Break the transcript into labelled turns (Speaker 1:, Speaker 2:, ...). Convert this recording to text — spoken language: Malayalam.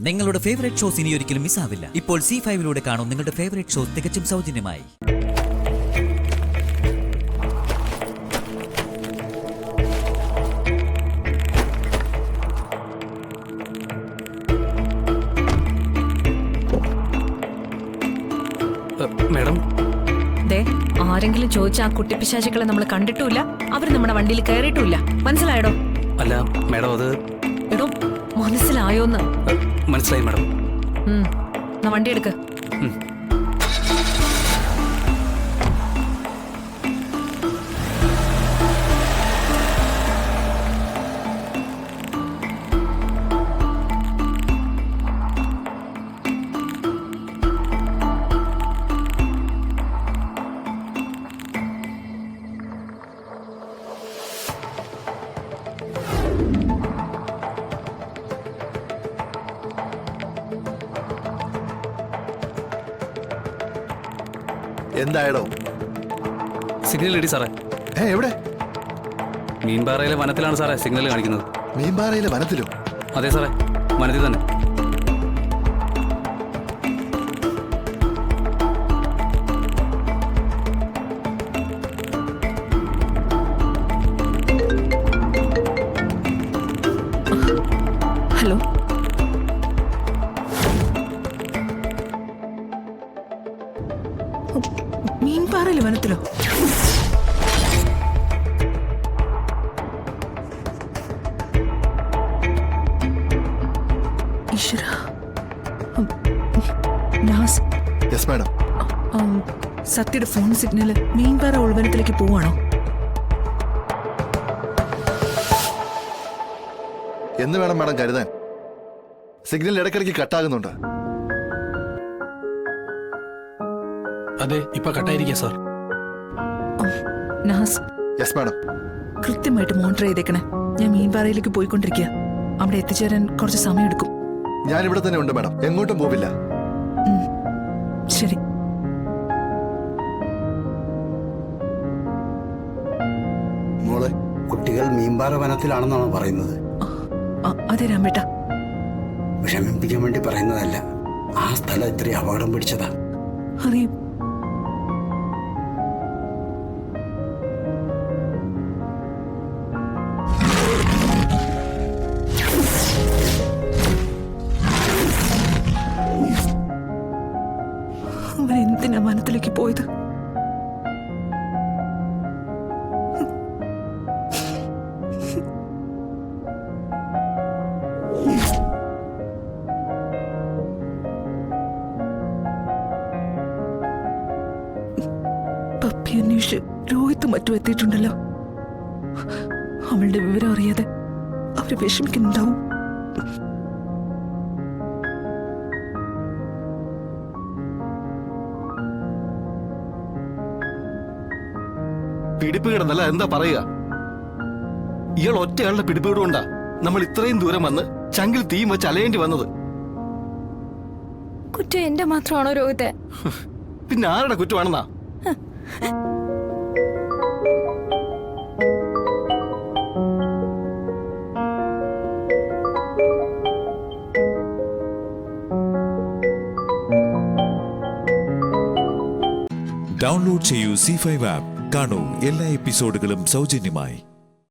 Speaker 1: നിങ്ങളുടെ ഫേവറേറ്റ് ഷോസ് ഇനി ഒരിക്കലും മിസ്സാവില്ല. ഇപ്പോൾ C5 കാണും നിങ്ങളുടെ ഫേവറേറ്റ് ഷോസ് തികച്ചും സൗജന്യമായി.
Speaker 2: മേഡം,
Speaker 3: ആരെങ്കിലും ചോദിച്ച ആ കുട്ടിപ്പിശാചുക്കളെ നമ്മൾ കണ്ടിട്ടുമില്ല, അവർ നമ്മുടെ വണ്ടിയിൽ കയറിയിട്ടുമില്ല. മനസ്സിലായടോ?
Speaker 2: അല്ല മേഡം, അത്
Speaker 3: എടോ മനസ്സിലായോന്ന്?
Speaker 2: മനസ്സിലായി മേഡം.
Speaker 3: എന്നാ വണ്ടി എടുക്ക.
Speaker 4: എന്തായടോ?
Speaker 2: സിഗ്നൽ ഇടി സാറേ.
Speaker 4: എവിടെ?
Speaker 2: മീൻപാറയിലെ വനത്തിലാണ് സാറേ സിഗ്നൽ കാണിക്കുന്നത്.
Speaker 4: മീൻപാറയിലെ വനത്തിലോ?
Speaker 2: അതെ സാറേ, വനത്തിൽ തന്നെ.
Speaker 3: ഹലോ, മീൻപാറയിലെ വനത്തിലോ? സത്യയുടെ ഫോൺ സിഗ്നൽ മീൻപാറ ഉൾവനത്തിലേക്ക് പോവാണോ?
Speaker 4: എന്ന് വേണം മാഡം കരുതാൻ. സിഗ്നൽ ഇടയ്ക്കിടയ്ക്ക് കട്ടാകുന്നുണ്ട്.
Speaker 2: അതെ, ഇപ്പൊ കട്ടായിരിക്കാ സാർ.
Speaker 4: Yes madam.
Speaker 3: കൃത്യമായിട്ട് മോണിറ്റർ ചെയ്തേക്കണേ. ഞാൻ മീൻപാറയിലേക്ക് പോയിക്കൊണ്ടിരിക്കുക. അവിടെ എത്തിച്ചേരാൻ കുറച്ച് സമയം എടുക്കും.
Speaker 4: ഞാൻ ഇവിടെ തന്നെ ഉണ്ട് മാഡം, എങ്ങോട്ടും പോവില്ല.
Speaker 3: ശരി.
Speaker 5: മോളെ, കുട്ടികൾ മീൻപാറ വനത്തിലാണെന്നാണ് പറയുന്നത്.
Speaker 3: അതെ രാമേട്ട.
Speaker 5: വിഷമിപ്പിക്കാൻ വേണ്ടി പറയുന്നതല്ല. ആ സ്ഥലം ഇത്രയും അപകടം പിടിച്ചതാ.
Speaker 3: അറിയും. അവരെന്തിനാ വനത്തിലേക്ക് പോയത്? പപ്പി അന്വേഷിച്ച് രോഹിത്തും മറ്റും എത്തിയിട്ടുണ്ടല്ലോ. അവളുടെ വിവരം അറിയാതെ അവര് വിഷമിക്കുന്നുണ്ടാവും.
Speaker 4: പിടിപ്പ് കിടന്നല്ല, എന്താ പറയുക? ഇയാൾ ഒറ്റയാളുടെ പിടിപ്പീട് കൊണ്ടാ നമ്മൾ ഇത്രയും ദൂരം വന്ന് ചങ്കിൽ തീയും വെച്ച് അലയേണ്ടി വന്നത്.
Speaker 6: കുറ്റം എന്റെ മാത്രമാണോ രോഹിത്തെ?
Speaker 4: പിന്നെ ആരുടെ കുറ്റമാണെന്നാ?
Speaker 7: ഡൗൺലോഡ് ചെയ്യൂ C5 ആപ്പ്. കാണൂ എല്ലാ എപ്പിസോഡുകളും സൗജന്യമായി.